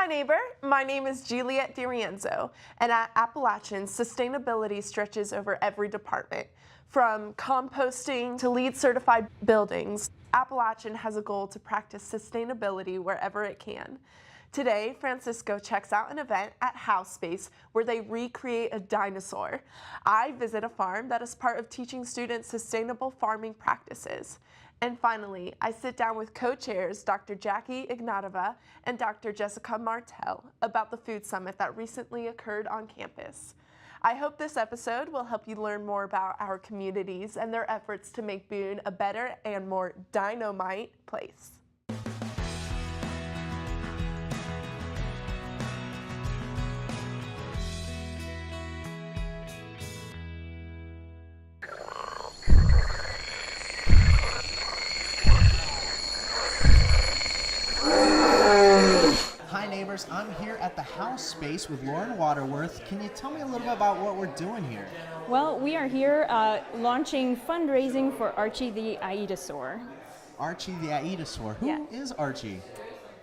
Hi neighbor, my name is Juliet DeRienzo, and at Appalachian, sustainability stretches over every department. From composting to LEED certified buildings, Appalachian has a goal to practice sustainability wherever it can. Today, Francisco checks out an event at House Space where they recreate a dinosaur. I visit a farm that is part of teaching students sustainable farming practices. And finally, I sit down with co-chairs Dr. Jackie Ignatova and Dr. Jessica Martell about the food summit that recently occurred on campus. I hope this episode will help you learn more about our communities and their efforts to make Boone a better and more dino-mite place. I'm here at the House Space with Lauren Waterworth. Can you tell me a little bit about what we're doing here? Well, we are here launching fundraising for Archie the AIDA SOAR. Archie the AIDA SOAR. Who is Archie?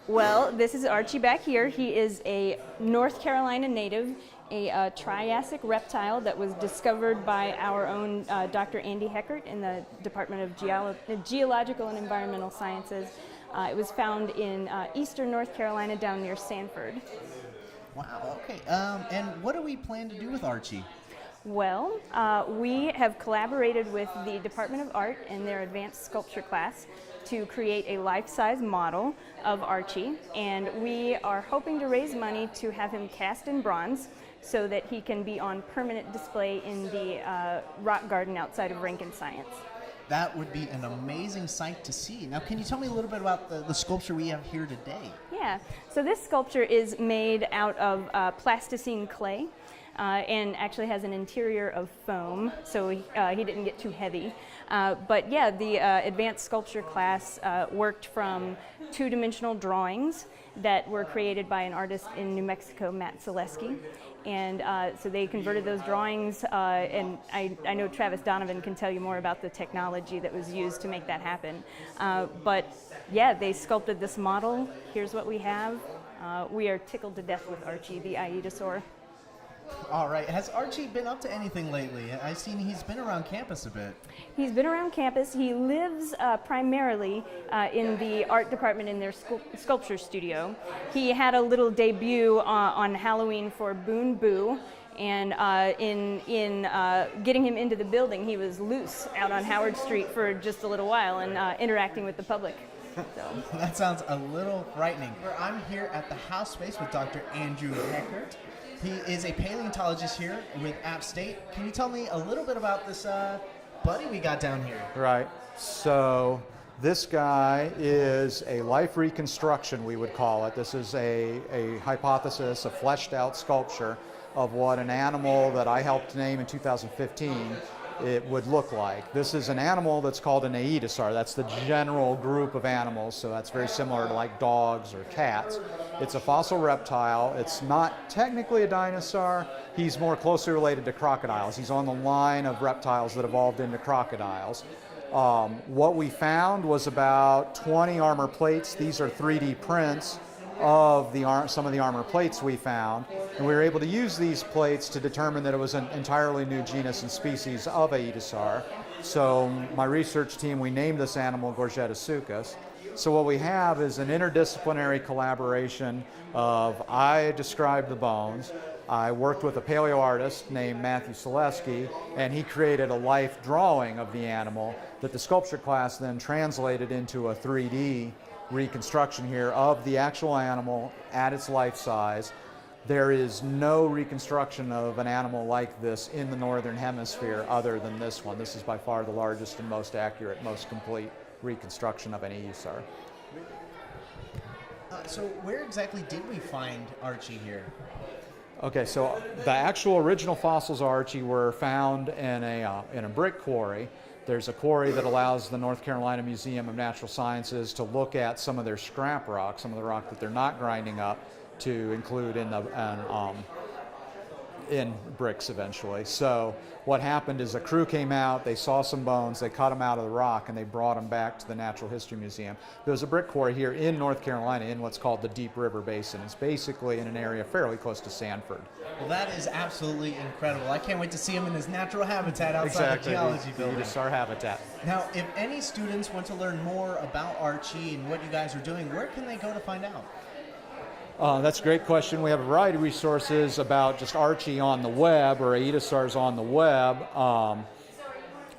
Well, this is Archie back here. He is a North Carolina native, a Triassic reptile that was discovered by our own Dr. Andy Heckert in the Department of Geological and Environmental Sciences. It was found in eastern North Carolina down near Sanford. Wow, okay. And what do we plan to do with Archie? Well, we have collaborated with the Department of Art in their advanced sculpture class to create a life-size model of Archie, and we are hoping to raise money to have him cast in bronze so that he can be on permanent display in the rock garden outside of Rankin Science. That would be an amazing sight to see. Now, can you tell me a little bit about the sculpture we have here today? Yeah, so this sculpture is made out of plasticine clay and actually has an interior of foam, so he didn't get too heavy. But yeah, the advanced sculpture class worked from two-dimensional drawings that were created by an artist in New Mexico, Matt Zaleski. And so they converted those drawings, and I know Travis Donovan can tell you more about the technology that was used to make that happen. But yeah, they sculpted this model. Here's what we have. We are tickled to death with Archie, the AIDA SOAR. All right. Has Archie been up to anything lately? I've seen he's been around campus a bit. He's been around campus. He lives primarily in the art department in their sculpture studio. He had a little debut on Halloween for Boone Boo, and in getting him into the building, he was loose out on Howard Street for just a little while and interacting with the public. So. That sounds a little frightening. I'm here at the House Space with Dr. Andrew Heckert. He is a paleontologist here with App State. Can you tell me a little bit about this buddy we got down here? Right. So this guy is a life reconstruction, we would call it. This is a hypothesis, a fleshed out sculpture of what an animal that I helped name in 2015 it would look like. This is an animal that's called an AIDA. That's the general group of animals, so that's very similar to like dogs or cats. It's a fossil reptile. It's not technically a dinosaur. He's more closely related to crocodiles. He's on the line of reptiles that evolved into crocodiles. What we found was about 20 armor plates. These are 3D prints of some of the armor plates we found, and we were able to use these plates to determine that it was an entirely new genus and species of AIDA. So my research team, we named this animal Gorgetasuchus. So what we have is an interdisciplinary collaboration of, I described the bones, I worked with a paleo artist named Matthew Zaleski, and he created a life drawing of the animal that the sculpture class then translated into a 3D reconstruction here of the actual animal at its life size. There is no reconstruction of an animal like this in the Northern Hemisphere other than this one. This is by far the largest and most accurate, most complete reconstruction of an AIDA. So where exactly did we find Archie here? Okay, so the actual original fossils of Archie were found in a brick quarry. There's a quarry that allows the North Carolina Museum of Natural Sciences to look at some of their scrap rock, some of the rock that they're not grinding up, to include in in bricks eventually. So what happened is a crew came out, they saw some bones, they cut them out of the rock, and they brought them back to the Natural History Museum. There's a brick quarry here in North Carolina in what's called the Deep River Basin. It's basically in an area fairly close to Sanford. Well, that is absolutely incredible. I can't wait to see him in his natural habitat outside the geology building. It's our habitat. Now, if any students want to learn more about Archie and what you guys are doing, where can they go to find out? That's a great question. We have a variety of resources about just Archie on the web, or AIDA SOARs on the web.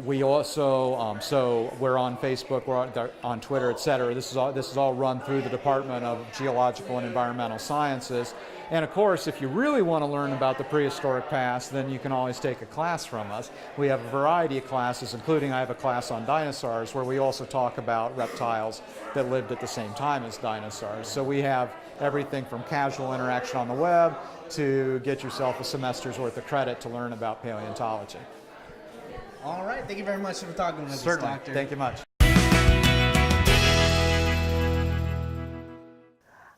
We also, so we're on Facebook, we're on Twitter, etc. This is all run through the Department of Geological and Environmental Sciences. And of course, if you really want to learn about the prehistoric past, then you can always take a class from us. We have a variety of classes, including I have a class on dinosaurs, where we also talk about reptiles that lived at the same time as dinosaurs. So we have everything from casual interaction on the web to get yourself a semester's worth of credit to learn about paleontology. All right, thank you very much for talking with us, Certainly. Doctor. Thank you much.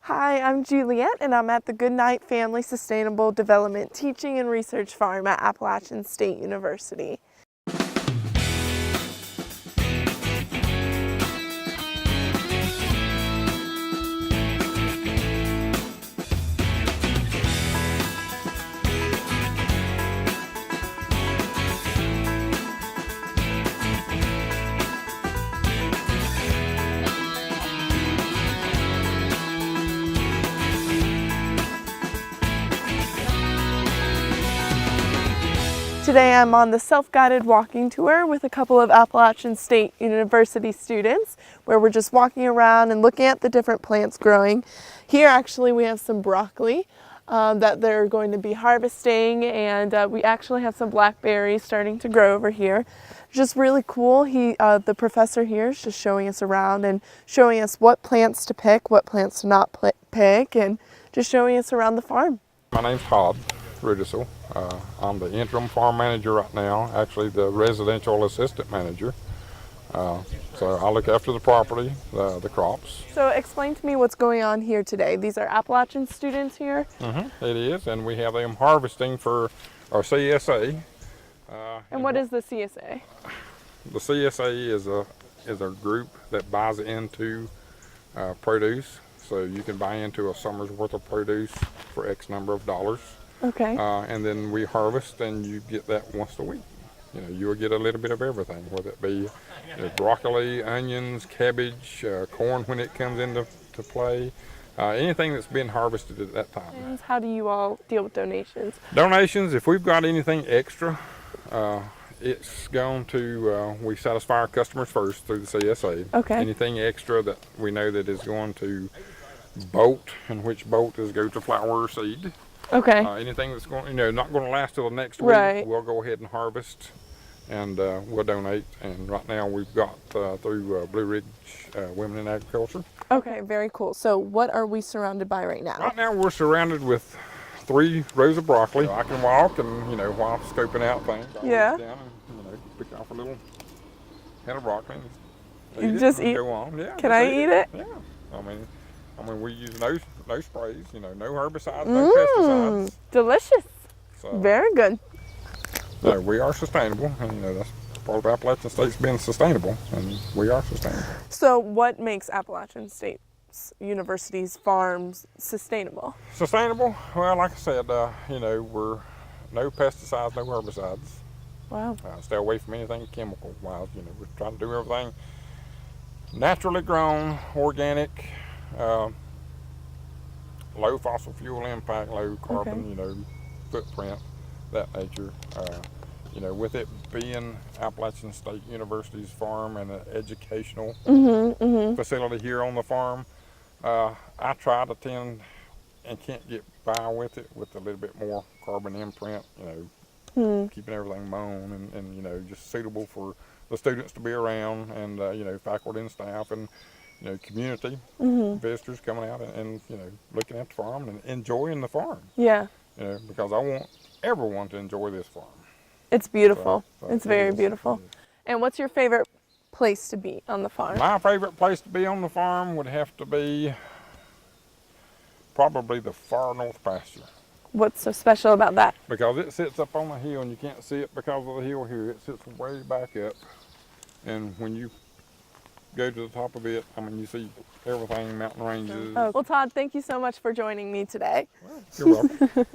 Hi, I'm Juliet, and I'm at the Goodnight Family Sustainable Development Teaching and Research Farm at Appalachian State University. Today I'm on the self-guided walking tour with a couple of Appalachian State University students, where we're just walking around and looking at the different plants growing. Here actually we have some broccoli that they're going to be harvesting, and we actually have some blackberries starting to grow over here. Just really cool. The professor here is just showing us around and showing us what plants to pick, what plants to not pick, and just showing us around the farm. My name's Todd Rudisell. I'm the interim farm manager right now, actually the residential assistant manager. So I look after the property, the crops. So explain to me what's going on here today. These are Appalachian students here? It is, and we have them harvesting for our CSA. And what is the CSA? The CSA is a group that buys into produce. So you can buy into a summer's worth of produce for X number of dollars. Okay. And then we harvest, and you get that once a week. You know, you'll get a little bit of everything, whether it be broccoli, onions, cabbage, corn when it comes into play, anything that's been harvested at that time. How do you all deal with donations? Donations, if we've got anything extra, it's going to, we satisfy our customers first through the CSA. Okay. Anything extra that we know that is going to bolt, and which bolt is go to flower or seed. Okay. Anything that's going, not going to last till the next week, Right. we'll go ahead and harvest, and we'll donate. And right now we've got through Blue Ridge Women in Agriculture. Okay, very cool. So what are we surrounded by right now? Right now we're surrounded with 3 rows of broccoli. I can walk, and while scoping out things, I Yeah. reach down and pick off a little head of broccoli. You And just and eat- Go on. Yeah. Can just I eat it? Yeah. I mean, we use no sprays. No herbicides, no pesticides. Delicious. So, Very good. no, we are sustainable, and that's part of Appalachian State's being sustainable, and we are sustainable. So what makes Appalachian State University's farms sustainable? Sustainable? Well, like I said, we're no pesticides, no herbicides. Wow. Stay away from anything chemical-wise. We're trying to do everything naturally grown, organic, low fossil fuel impact, low carbon, footprint, that nature. With it being Appalachian State University's farm and an educational facility here on the farm, I try to tend and can't get by with it with a little bit more carbon imprint, keeping everything mown and just suitable for the students to be around, and faculty and staff, and community visitors coming out and looking at the farm and enjoying the farm. Yeah. Because I want everyone to enjoy this farm. It's beautiful. So It's it very is. beautiful. And what's your favorite place to be on the farm? My favorite place to be on the farm would have to be probably the far north pasture. What's so special about that? Because it sits up on a hill and you can't see it because of the hill here. It sits way back up. And when you go to the top of it, I mean, you see everything, mountain ranges. Oh, well, Todd, thank you so much for joining me today. You're welcome.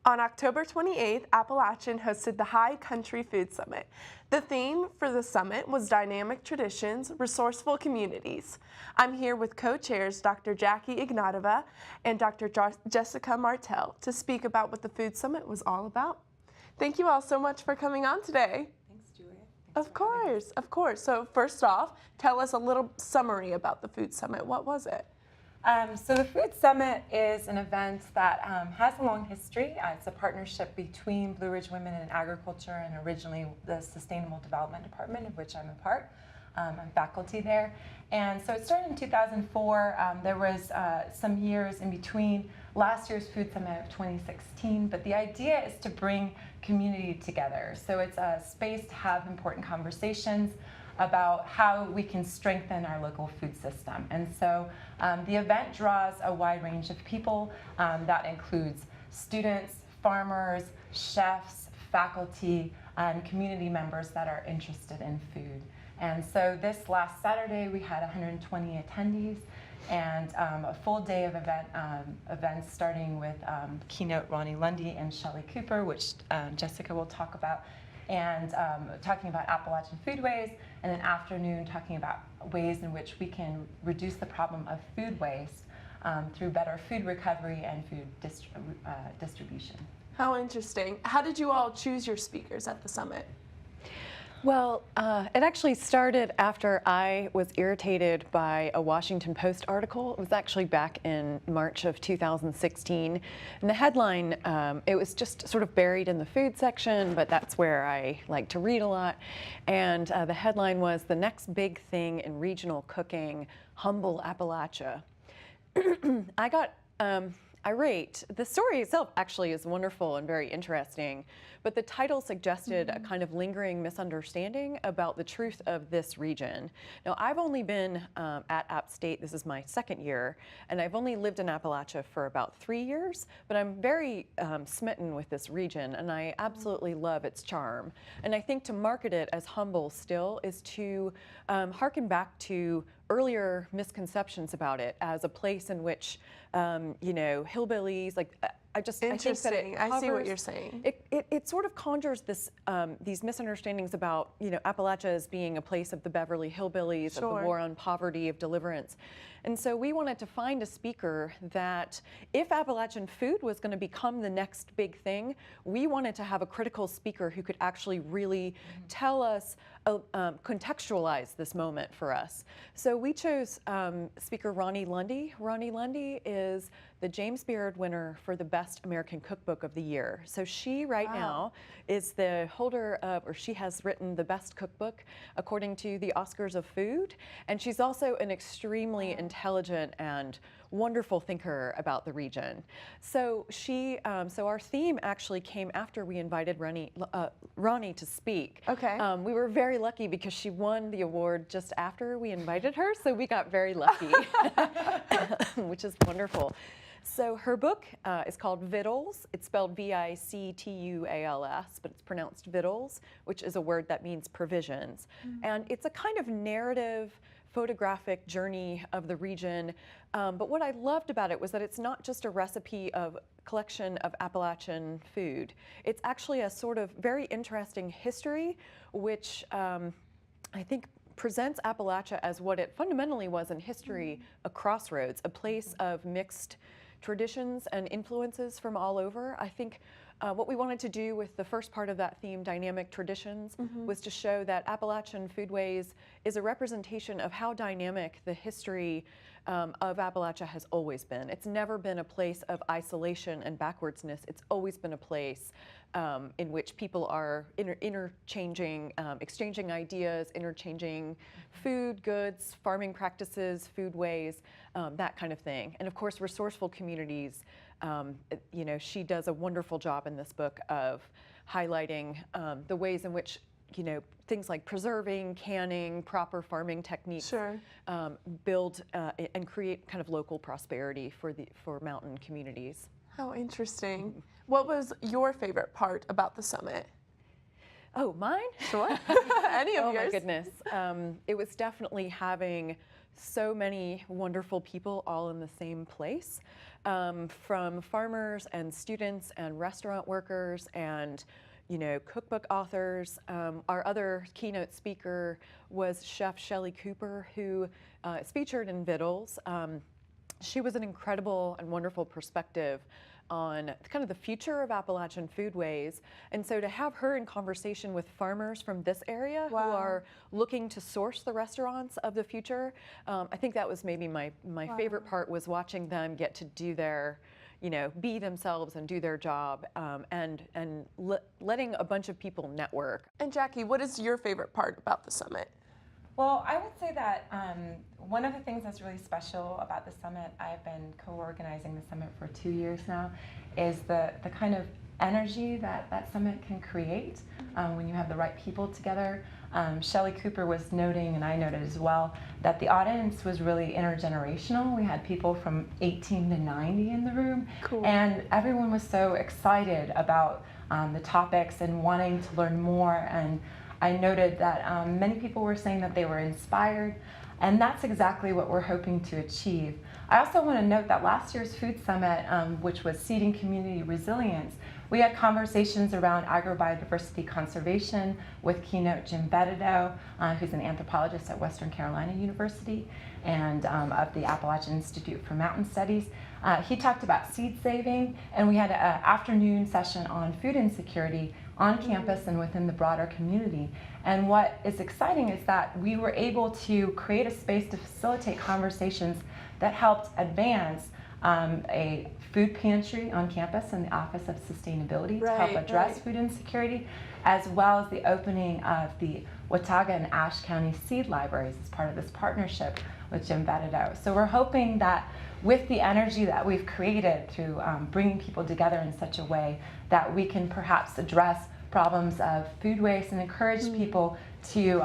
On October 28th, Appalachian hosted the High Country Food Summit. The theme for the summit was Dynamic Traditions, Resourceful Communities. I'm here with co-chairs Dr. Jackie Ignatova and Dr. Jessica Martell to speak about what the Food Summit was all about. Thank you all so much for coming on today. Thanks, Juliet. Of course, of course. So first off, tell us a little summary about the Food Summit. What was it? So the Food Summit is an event that has a long history. It's a partnership between Blue Ridge Women in Agriculture and originally the Sustainable Development Department, of which I'm a part. I'm faculty there. And so it started in 2004. There was some years in between last year's Food Summit of 2016, but the idea is to bring community together. So it's a space to have important conversations about how we can strengthen our local food system. And so the event draws a wide range of people. That includes students, farmers, chefs, faculty, and community members that are interested in food. And so this last Saturday, we had 120 attendees and a full day of events starting with keynote Ronnie Lundy and Shelley Cooper, which Jessica will talk about, and talking about Appalachian foodways, and an afternoon talking about ways in which we can reduce the problem of food waste through better food recovery and food distribution. How interesting. How did you all choose your speakers at the summit? Well, it actually started after I was irritated by a Washington Post article. It was actually back in March of 2016. And the headline, it was just sort of buried in the food section, but that's where I like to read a lot. And the headline was, "The Next Big Thing in Regional Cooking, Humble Appalachia." I got irate. The story itself actually is wonderful and very interesting, but the title suggested a kind of lingering misunderstanding about the truth of this region. Now, I've only been at App State, this is my second year, and I've only lived in Appalachia for about 3 years, but I'm very smitten with this region, and I absolutely love its charm. And I think to market it as humble still is to harken back to earlier misconceptions about it as a place in which, you know, hillbillies, like, I think that Interesting. I see what you're saying. It sort of conjures this, these misunderstandings about, you know, Appalachia as being a place of the Beverly Hillbillies, Sure. of the war on poverty, of deliverance. And so we wanted to find a speaker that, if Appalachian food was going to become the next big thing, we wanted to have a critical speaker who could actually really tell us, contextualize this moment for us. So we chose speaker Ronnie Lundy. Ronnie Lundy is the James Beard winner for the Best American Cookbook of the Year. So she right now is the holder of, or she has written the best cookbook according to the Oscars of Food. And she's also an extremely intelligent and wonderful thinker about the region. So she, so our theme actually came after we invited Ronnie to speak. Okay. We were very lucky because she won the award just after we invited her, so we got very lucky, which is wonderful. So her book is called Victuals. It's spelled Victuals, but it's pronounced Victuals, which is a word that means provisions. And it's a kind of narrative, photographic journey of the region. But what I loved about it was that it's not just a recipe of collection of Appalachian food. It's actually a sort of very interesting history, which I think presents Appalachia as what it fundamentally was in history, a crossroads, a place of mixed traditions and influences from all over. I think what we wanted to do with the first part of that theme, Dynamic Traditions, was to show that Appalachian Foodways is a representation of how dynamic the history of Appalachia has always been. It's never been a place of isolation and backwardsness. It's always been a place in which people are interchanging, exchanging ideas, interchanging food, goods, farming practices, foodways, that kind of thing. And of course, resourceful communities. You know, she does a wonderful job in this book of highlighting the ways in which things like preserving, canning, proper farming techniques, Sure. build and create kind of local prosperity for mountain communities. How interesting. What was your favorite part about the summit? Oh, mine? Sure. Any of Oh yours? my goodness. It was definitely having so many wonderful people all in the same place, from farmers and students and restaurant workers and cookbook authors. Our other keynote speaker was Chef Shelley Cooper, who is featured in Vittles. She was an incredible and wonderful perspective on kind of the future of Appalachian foodways. And so to have her in conversation with farmers from this area who are looking to source the restaurants of the future, I think that was maybe my favorite part, was watching them get to do their, be themselves and do their job, and letting a bunch of people network. And Jackie, what is your favorite part about the summit? Well, I would say that one of the things that's really special about the summit, I've been co-organizing the summit for 2 years now, is the kind of energy that that summit can create when you have the right people together. Shelley Cooper was noting, and I noted as well, that the audience was really intergenerational. We had people from 18 to 90 in the room, and everyone was so excited about the topics and wanting to learn more. And I noted that many people were saying that they were inspired, and that's exactly what we're hoping to achieve. I also want to note that last year's food summit, which was Seeding Community Resilience, we had conversations around agrobiodiversity conservation with keynote Jim Bedidow, who's an anthropologist at Western Carolina University and of the Appalachian Institute for Mountain Studies. He talked about seed saving, and we had an afternoon session on food insecurity on campus and within the broader community. And what is exciting is that we were able to create a space to facilitate conversations that helped advance a food pantry on campus in the Office of Sustainability to help address food insecurity, as well as the opening of the Watauga and Ashe County seed libraries as part of this partnership with Jim Bedidow. So we're hoping that with the energy that we've created through bringing people together in such a way that we can perhaps address problems of food waste and encourage people to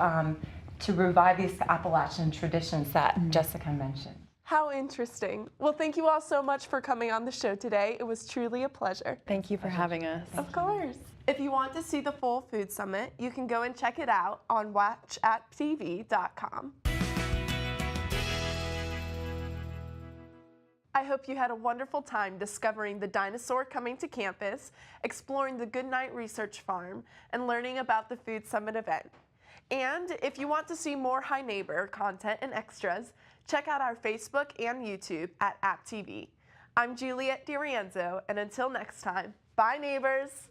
revive these Appalachian traditions that Jessica mentioned. How interesting. Well, thank you all so much for coming on the show today. It was truly a pleasure. Thank you for having us. Of course. If you want to see the full food summit, you can go and check it out on watchattv.com. I hope you had a wonderful time discovering the dinosaur coming to campus, exploring the Goodnight Research Farm, and learning about the Food Summit event. And if you want to see more High Neighbor content and extras, check out our Facebook and YouTube at AppTV. I'm Juliet DeRienzo, and until next time, bye neighbors!